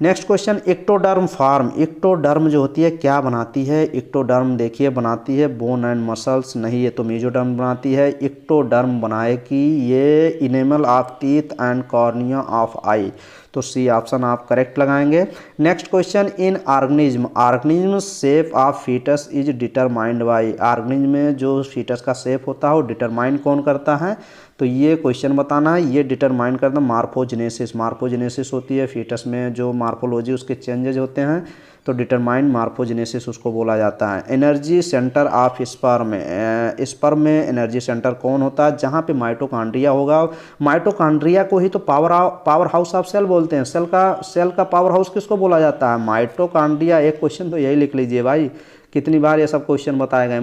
Next question, ectoderm form, ectoderm जो होती है क्या बनाती है। इक्टोडर्म देखिए बनाती है बोन एंड मसल्स, नहीं ये तो मेजोडर्म बनाती है। इक्टोडर्म बनाएगी ये enamel of teeth and cornea of eye, तो सी ऑप्शन आप करेक्ट लगाएंगे। Next question, in organism shape of foetus is determined by, organism में जो फीटस का शेप होता है वो डिटरमाइन कौन करता है। तो ये क्वेश्चन बताना है, ये डिटरमाइन करना मार्फोजेनेसिस होती है फीटस में, जो मार्फोलॉजी उसके चेंजेज होते हैं, तो डिटरमाइन मार्फोजेनेसिस उसको बोला जाता है। एनर्जी सेंटर ऑफ स्पर्म में एनर्जी सेंटर कौन होता है, जहाँ पे माइटोकॉन्ड्रिया होगा। माइटोकॉन्ड्रिया को ही तो पावर हाउस ऑफ सेल बोलते हैं, सेल का पावर हाउस किसको बोला जाता है, माइटोकॉन्ड्रिया। एक क्वेश्चन तो यही लिख लीजिए भाई, कितनी बार ये सब क्वेश्चन बताए गए।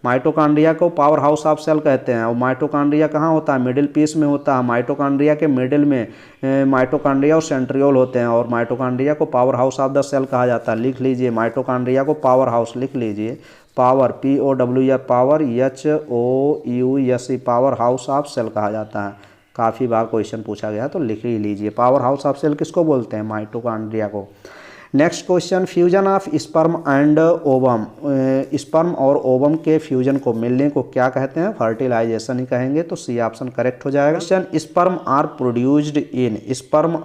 माइटोकॉन्ड्रिया को पावर हाउस ऑफ सेल कहते हैं, और माइटोकॉन्ड्रिया कहाँ होता है, मिडिल पीस में होता है। माइटोकॉन्ड्रिया के मिडिल में माइटोकॉन्ड्रिया और सेंट्रियोल होते हैं, और माइटोकॉन्ड्रिया को powerhouse of the cell कहा जाता है। लिख लीजिए माइटोकॉन्ड्रिया को पावर हाउस, लिख लीजिए power, POWR power, HOUSE powerhouse of cell कहा जाता है। काफ़ी बार क्वेश्चन पूछा गया, तो लिख ही लीजिए पावर हाउस ऑफ सेल किसको बोलते हैं, माइटोकॉन्ड्रिया को। Next question, fusion of sperm and ovum, sperm और ओवम के फ्यूजन को, मिलने को क्या कहते हैं, फर्टिलाइजेशन ही कहेंगे, तो सी ऑप्शन करेक्ट हो जाएगा। Question, sperm are produced in, sperm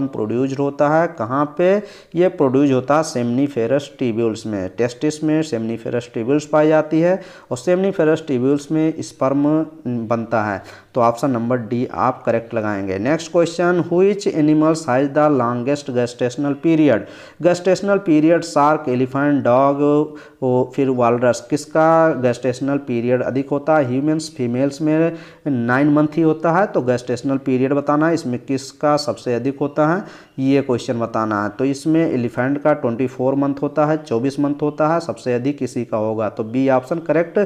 produced होता है कहाँ पे, ये प्रोड्यूस होता है सेमनीफेरस ट्यूब्यूल्स में, टेस्टिस में सेमनीफेरस ट्यूब्यूल्स पाई जाती है, और सेमनीफेरस ट्यूब्यूल्स में स्पर्म बनता है, तो ऑप्शन नंबर डी आप करेक्ट लगाएंगे। Next question, which animals has the longest gestational period, shark, elephant, dog, फिर वालरस, किसका गेस्टेशनल पीरियड अधिक होता है। ह्यूमन्स, फीमेल्स में 9 मंथ ही होता है, तो गेस्टेशनल पीरियड बताना है, इसमें किसका सबसे अधिक होता है, ये क्वेश्चन बताना है। तो इसमें एलिफेंट का 24 मंथ होता है, 24 मंथ होता है, सबसे अधिक इसी का होगा, तो बी ऑप्शन करेक्ट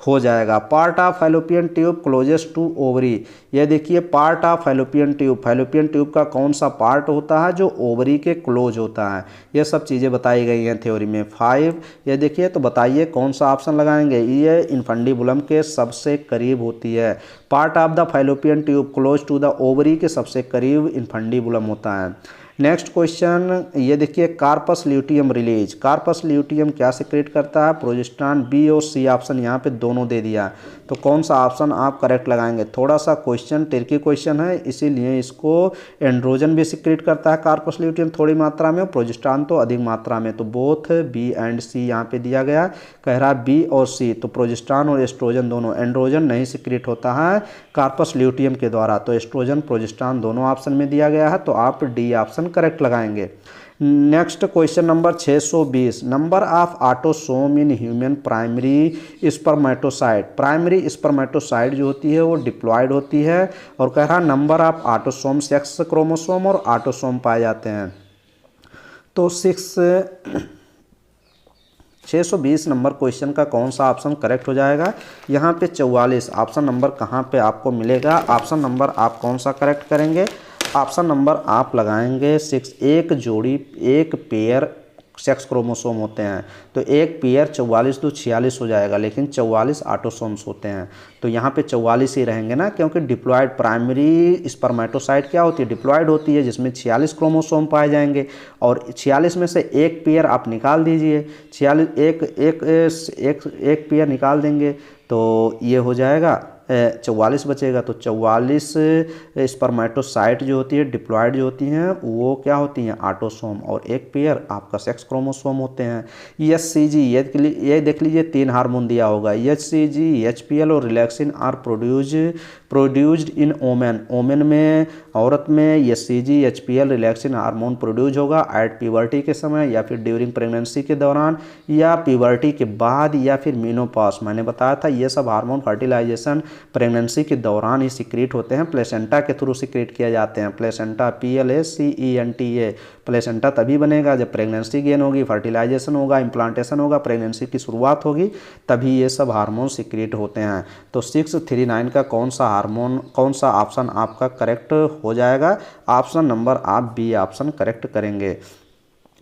हो जाएगा। Part of Fallopian tube closest to ovary, ये देखिए पार्ट ऑफ फैलोपियन ट्यूब का कौन सा पार्ट होता है जो ओवरी के क्लोज होता है, ये सब चीज़ें बताई गई हैं थ्योरी में। 5 ये देखिए, तो बताइए कौन सा ऑप्शन लगाएंगे, ये इनफंडिबुलम के सबसे करीब होती है। Part of the Fallopian tube close to the ovary के सबसे करीब इनफंडिबुलम होता है। नेक्स्ट क्वेश्चन ये देखिए, corpus luteum release, corpus luteum क्या सिक्रेट करता है? प्रोजेस्टेरॉन। बी और सी ऑप्शन यहाँ पे दोनों दे दिया, तो कौन सा ऑप्शन आप करेक्ट लगाएंगे? थोड़ा सा क्वेश्चन ट्रिकी क्वेश्चन है, इसीलिए इसको एंड्रोजन भी सिक्रेट करता है कार्पस ल्यूटियम थोड़ी मात्रा में, प्रोजेस्टेरॉन तो अधिक मात्रा में, तो बोथ बी एंड सी यहाँ पे दिया गया, कह रहा है बी और सी, तो प्रोजेस्टेरॉन और एस्ट्रोजन दोनों। एंड्रोजन नहीं सिक्रेट होता है कार्पस ल्यूटियम के द्वारा, तो एस्ट्रोजन प्रोजेस्टेरॉन दोनों ऑप्शन में दिया गया है, तो आप डी ऑप्शन करेक्ट लगाएंगे। Next question number 620, number of autosome in human primary spermatocyte. Primary spermatocyte जो होती है वो डिप्लॉयड होती है, और कह रहा number of autosome, sex chromosome और ऑटोसोम पाए जाते हैं। तो 620 नंबर क्वेश्चन का कौन सा ऑप्शन करेक्ट हो जाएगा? यहाँ पे 44 ऑप्शन नंबर कहाँ पे आपको मिलेगा? ऑप्शन नंबर आप कौन सा करेक्ट करेंगे? ऑप्शन नंबर आप लगाएंगे 6। एक जोड़ी, एक पेयर सेक्स क्रोमोसोम होते हैं, तो एक पेयर 44 तो 46 हो जाएगा, लेकिन 44 ऑटोसोम्स होते हैं, तो यहाँ पे 44 ही रहेंगे ना, क्योंकि डिप्लॉयड प्राइमरी स्पर्मेटोसाइट क्या होती है? डिप्लॉयड होती है, जिसमें 46 क्रोमोसोम पाए जाएंगे, और 46 में से एक पेयर आप निकाल दीजिए, 46 एक पेयर निकाल देंगे तो ये हो जाएगा 44 बचेगा, तो 44 स्पर्मेटोसाइट जो होती है डिप्लॉयड जो होती हैं वो क्या होती हैं? ऑटोसोम, और एक पेयर आपका सेक्स क्रोमोसोम होते हैं। HCG, ये देख लीजिए 3 हार्मोन दिया होगा, HCG, HPL और relaxin are produced in women. Women में, औरत में HCG, HPL, relaxin hormone produce होगा एट प्यूबर्टी के समय, या फिर ड्यूरिंग प्रेगनेंसी के दौरान, या प्यूबर्टी के बाद, या फिर मेनोपॉज। मैंने बताया था ये सब हार्मोन फर्टिलाइजेशन प्रेगनेंसी के दौरान ही सिक्रीट होते हैं, प्लेसेंटा के थ्रू सिक्रीट किए जाते हैं। प्लेसेंटा, PLACENTA, प्लेसेंटा तभी बनेगा जब प्रेगनेंसी गेन होगी, फर्टिलाइजेशन होगा, इम्प्लांटेशन होगा, प्रेगनेंसी की शुरुआत होगी, तभी ये सब हार्मोन सिक्रीट होते हैं। तो 639 का कौन सा हार्मोन, कौन सा ऑप्शन आपका करेक्ट हो जाएगा? ऑप्शन नंबर आप बी ऑप्शन करेक्ट करेंगे।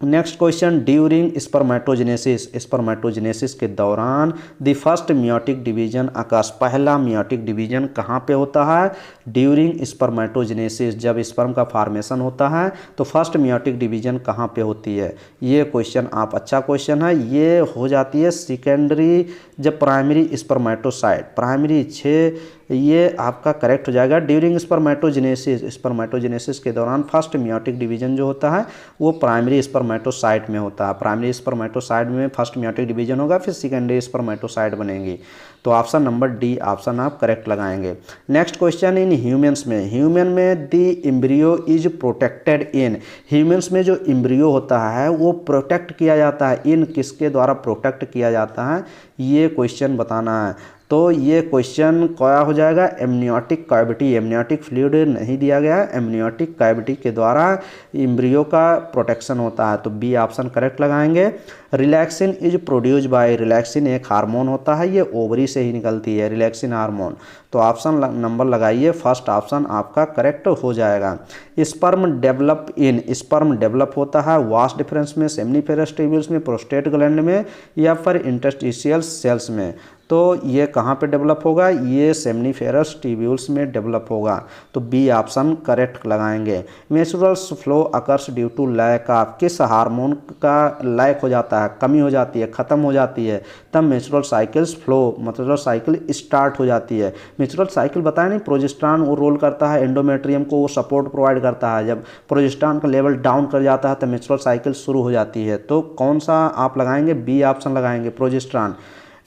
नेक्स्ट क्वेश्चन, ड्यूरिंग स्पर्मेटोजेनेसिस के दौरान the first meiotic division occurs, पहला मियोटिक डिवीजन कहाँ पे होता है? ड्यूरिंग स्पर्मेटोजेनेसिस, जब स्पर्म का फॉर्मेशन होता है तो फर्स्ट मियोटिक डिवीजन कहाँ पे होती है? ये क्वेश्चन आप, अच्छा क्वेश्चन है, ये हो जाती है सेकेंडरी, जब प्राइमरी स्पर्मेटोसाइट, प्राइमरी 6, ये आपका करेक्ट हो जाएगा। ड्यूरिंग स्पर्मेटोजेनेसिस के दौरान फर्स्ट मियोटिक डिवीजन जो होता है वो प्राइमरी स्पर्मेटोसाइट में होता है। प्राइमरी स्पर्मेटोसाइट में फर्स्ट मियोटिक डिवीजन होगा, फिर सेकेंडरी स्पर्मेटोसाइट बनेगी, तो ऑप्शन नंबर डी ऑप्शन आप करेक्ट लगाएंगे। नेक्स्ट क्वेश्चन, इन ह्यूमंस में, ह्यूमन में the embryo is protected in, humans में जो एम्ब्रियो होता है वो प्रोटेक्ट किया जाता है, इन किसके द्वारा प्रोटेक्ट किया जाता है? ये क्वेश्चन बताना है। तो ये क्वेश्चन क्या हो जाएगा? एमनियोटिक कैविटी, एमनियोटिक फ्लूइड नहीं दिया गया है, एमनियोटिक कैविटी के द्वारा एम्ब्रियो का प्रोटेक्शन होता है, तो बी ऑप्शन करेक्ट लगाएंगे। Relaxin is produced by, relaxin एक हार्मोन होता है, ये ओवरी से ही निकलती है रिलैक्सिन हार्मोन, तो ऑप्शन नंबर लगाइए, फर्स्ट ऑप्शन आपका करेक्ट हो जाएगा। Sperm develop in, sperm develop होता है वास डिफरेंस में, सेमनीफेरस ट्यूब्यूल्स में, प्रोस्टेट ग्लैंड में, या फिर इंटरस्टिशियल सेल्स में, तो ये कहाँ पे डेवलप होगा? ये सेमनीफेरस ट्यूब्यूल्स में डेवलप होगा, तो बी ऑप्शन करेक्ट लगाएंगे। Menstrual flow occurs due to lack of, किस हार्मोन का लैक हो जाता है, कमी हो जाती है, ख़त्म हो जाती है, तब menstrual cycles flow, menstrual cycle start हो जाती है। मेंस्ट्रुअल साइकिल बताया नहीं, प्रोजेस्टेरॉन वो रोल करता है एंडोमेट्रियम को, वो सपोर्ट प्रोवाइड करता है, जब प्रोजेस्टेरॉन का लेवल डाउन कर जाता है तो मेंस्ट्रुअल साइकिल शुरू हो जाती है, तो कौन सा आप लगाएंगे? बी ऑप्शन लगाएंगे, progesterone.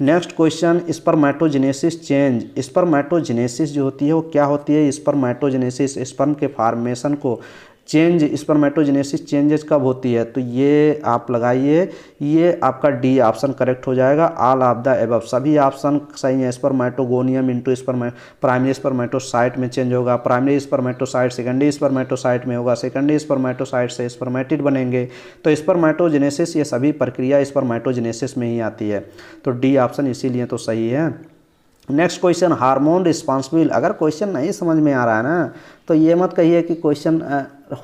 Next question, spermatogenesis change, spermatogenesis जो होती है वो क्या होती है? स्पर्मेटोजेनेसिस, स्पर्म के फॉर्मेशन को चेंज, स्पर्मेटोजेनेसिस चेंजेस कब होती है? तो ये आप लगाइए, ये आपका डी ऑप्शन करेक्ट हो जाएगा। ऑल ऑफ द एबव, सभी ऑप्शन सही है। स्पर्मेटोगोनियम इनटू प्राइमरी स्पर्मेटोसाइट में चेंज होगा, प्राइमरी स्पर्मेटोसाइट सेकेंडरी स्पर्मेटोसाइट में होगा, सेकेंडरी स्पर्मेटोसाइट से स्पर्मेटिड बनेंगे, तो स्पर्मेटोजेनेसिस ये सभी प्रक्रिया स्पर्मेटोजेनेसिस में ही आती है, तो डी ऑप्शन इसीलिए तो सही है। नेक्स्ट क्वेश्चन, हार्मोन रिस्पॉन्सिबल, अगर क्वेश्चन नहीं समझ में आ रहा है ना तो ये मत कहिए कि क्वेश्चन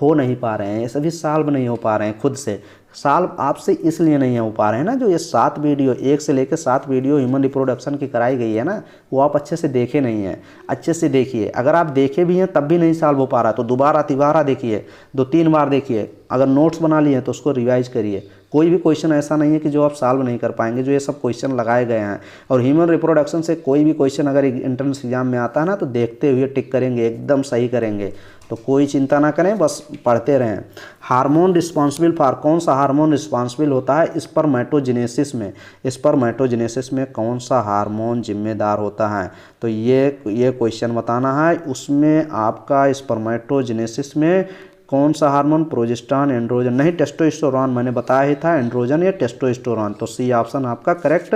हो नहीं पा रहे हैं, ये सभी सॉल्व नहीं हो पा रहे हैं खुद से, सॉल्व आपसे इसलिए नहीं हो पा रहे हैं ना, जो ये 7 वीडियो 1 से लेकर 7 वीडियो ह्यूमन रिप्रोडक्शन की कराई गई है ना, वो आप अच्छे से देखे नहीं हैं। अच्छे से देखिए, अगर आप देखे भी हैं तब भी नहीं सॉल्व हो पा रहा तो दोबारा तिबारा देखिए, 2-3 बार देखिए। अगर नोट्स बना लिए हैं तो उसको रिवाइज करिए। कोई भी क्वेश्चन ऐसा नहीं है कि जो आप सॉल्व नहीं कर पाएंगे, जो ये सब क्वेश्चन लगाए गए हैं। और ह्यूमन रिप्रोडक्शन से कोई भी क्वेश्चन अगर एंट्रेंस एग्जाम में आता है ना, तो देखते हुए टिक करेंगे, एकदम सही करेंगे। तो कोई चिंता ना करें, बस पढ़ते रहें। हार्मोन रिस्पॉन्सिबल फॉर, कौन सा हार्मोन रिस्पॉन्सिबल होता है स्पर्मेटोजेनेसिस में? स्पर्मेटोजेनेसिस में कौन सा हार्मोन जिम्मेदार होता है? तो ये क्वेश्चन बताना है। उसमें आपका स्पर्मेटोजेनेसिस में कौन सा हार्मोन? प्रोजेस्टेरॉन, एंड्रोजन नहीं, टेस्टोस्टेरोन मैंने बताया ही था, एंड्रोजन या टेस्टोस्टेरोन। तो सी ऑप्शन आपका करेक्ट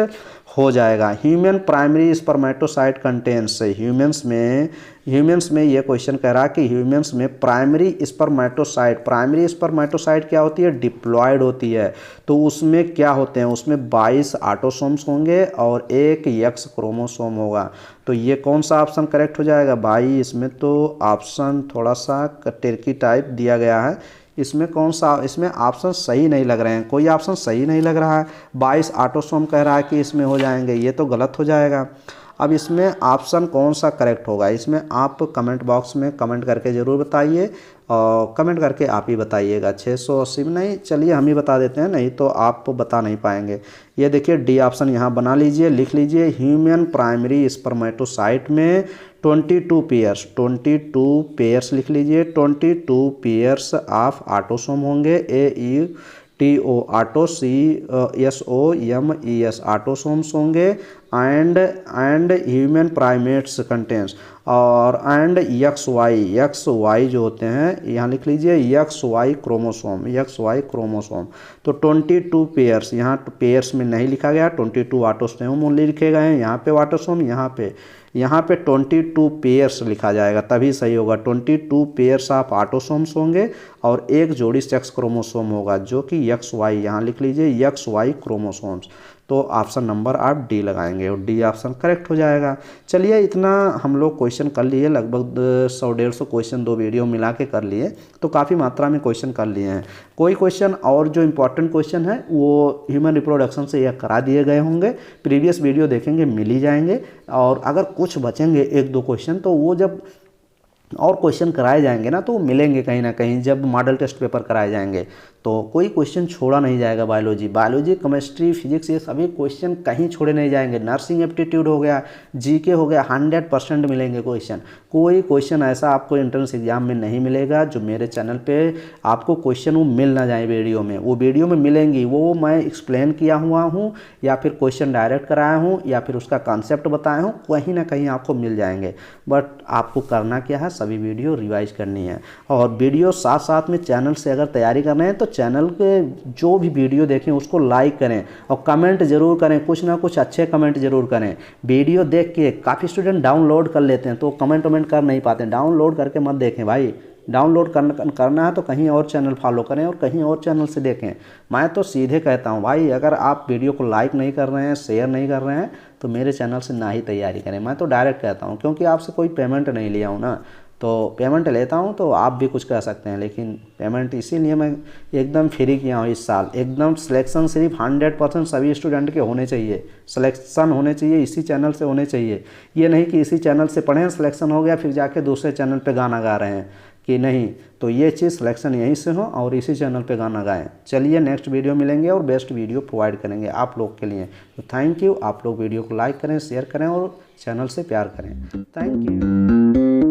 हो जाएगा। Human primary spermatocyte contents, humans में ये क्वेश्चन कह रहा है कि ह्यूमंस में प्राइमरी स्पर्मेटोसाइट क्या होती है? डिप्लॉयड होती है। तो उसमें क्या होते हैं? उसमें 22 ऑटोसोम्स होंगे और 1 एक्स क्रोमोसोम होगा। तो ये कौन सा ऑप्शन करेक्ट हो जाएगा भाई? इसमें तो ऑप्शन थोड़ा सा टिर्की टाइप दिया गया है। इसमें कौन सा, इसमें ऑप्शन सही नहीं लग रहे हैं, कोई ऑप्शन सही नहीं लग रहा है। 22 ऑटोसोम कह रहा है कि इसमें हो जाएंगे, ये तो गलत हो जाएगा। अब इसमें ऑप्शन कौन सा करेक्ट होगा? इसमें आप कमेंट बॉक्स में कमेंट करके ज़रूर बताइए, और कमेंट करके आप ही बताइएगा। 680 में नहीं, चलिए हम ही बता देते हैं, नहीं तो आप बता नहीं पाएंगे। ये देखिए डी ऑप्शन यहाँ बना लीजिए, लिख लीजिए। ह्यूमन प्राइमरी स्पर्मेटोसाइट में 22 पेयर्स लिख लीजिए। 22 पेयर्स ऑफ ऑटोसोम होंगे, AUTO ऑटो, CSOMES ऑटोसोम्स होंगे। एंड ह्यूमन प्राइमेट्स कंटेंट्स और एंड XY जो होते हैं, यहाँ लिख लीजिए XY क्रोमोसोम। तो 22 पेयर्स, यहाँ पेयर्स में नहीं लिखा गया, 22 ऑटोसोम ओनली लिखे गए हैं। यहाँ पे ऑटोसोम, यहाँ पे 22 पेयर्स लिखा जाएगा, तभी सही होगा। 22 पेयर्स ऑफ ऑटोसोम्स होंगे और 1 जोड़ी सेक्स क्रोमोसोम होगा, जो कि XY, यहाँ लिख लीजिए XY क्रोमोसोम्स। तो ऑप्शन नंबर आप डी लगाएंगे और डी ऑप्शन करेक्ट हो जाएगा। चलिए इतना हम लोग क्वेश्चन कर लिए, लगभग 100-150 क्वेश्चन 2 वीडियो मिला के कर लिए, तो काफ़ी मात्रा में क्वेश्चन कर लिए हैं। कोई क्वेश्चन और जो इम्पोर्टेंट क्वेश्चन है वो ह्यूमन रिप्रोडक्शन से यह करा दिए गए होंगे, प्रीवियस वीडियो देखेंगे मिल ही जाएंगे। और अगर कुछ बचेंगे 1-2 क्वेश्चन, तो वो जब और क्वेश्चन कराए जाएंगे ना, तो वो मिलेंगे कहीं ना कहीं, जब मॉडल टेस्ट पेपर कराए जाएंगे। तो कोई क्वेश्चन छोड़ा नहीं जाएगा। बायोलॉजी, केमिस्ट्री, फिजिक्स, ये सभी क्वेश्चन कहीं छोड़े नहीं जाएंगे। नर्सिंग एप्टीट्यूड हो गया, जीके हो गया, 100% मिलेंगे क्वेश्चन। कोई क्वेश्चन ऐसा आपको एंट्रेंस एग्जाम में नहीं मिलेगा जो मेरे चैनल पे आपको क्वेश्चन वो मिल ना जाए वीडियो में। वो वीडियो में मिलेंगी, वो मैं एक्सप्लेन किया हुआ हूँ, या फिर क्वेश्चन डायरेक्ट कराया हूँ, या फिर उसका कॉन्सेप्ट बताया हूँ, कहीं ना कहीं आपको मिल जाएंगे। बट आपको करना क्या है, सभी वीडियो रिवाइज करनी है। और वीडियो साथ साथ में चैनल से अगर तैयारी कर रहे हैं, तो चैनल के जो भी वीडियो देखें उसको लाइक करें और कमेंट जरूर करें, कुछ ना कुछ अच्छे कमेंट जरूर करें। वीडियो देख के काफ़ी स्टूडेंट डाउनलोड कर लेते हैं, तो कमेंट कर नहीं पाते। डाउनलोड करके मत देखें भाई, डाउनलोड करना है तो कहीं और चैनल फॉलो करें और कहीं और चैनल से देखें। मैं तो सीधे कहता हूँ भाई, अगर आप वीडियो को लाइक नहीं कर रहे हैं, शेयर नहीं कर रहे हैं, तो मेरे चैनल से ना ही तैयारी करें। मैं तो डायरेक्ट कहता हूँ, क्योंकि आपसे कोई पेमेंट नहीं लिया हूँ ना। तो पेमेंट लेता हूँ तो आप भी कुछ कह सकते हैं, लेकिन पेमेंट इसीलिए मैं एकदम फ्री किया हूँ इस साल। एकदम सिलेक्शन सिर्फ 100% सभी स्टूडेंट के होने चाहिए, सिलेक्शन होने चाहिए इसी चैनल से होने चाहिए। ये नहीं कि इसी चैनल से पढ़ें, सिलेक्शन हो गया फिर जाके दूसरे चैनल पे गाना गा रहे हैं कि नहीं। तो ये चीज़ सिलेक्शन यहीं से हो और इसी चैनल पे गाना गाएं। चलिए नेक्स्ट वीडियो मिलेंगे और बेस्ट वीडियो प्रोवाइड करेंगे आप लोग के लिए। तो थैंक यू। आप लोग वीडियो को लाइक करें, शेयर करें और चैनल से प्यार करें। Thank you.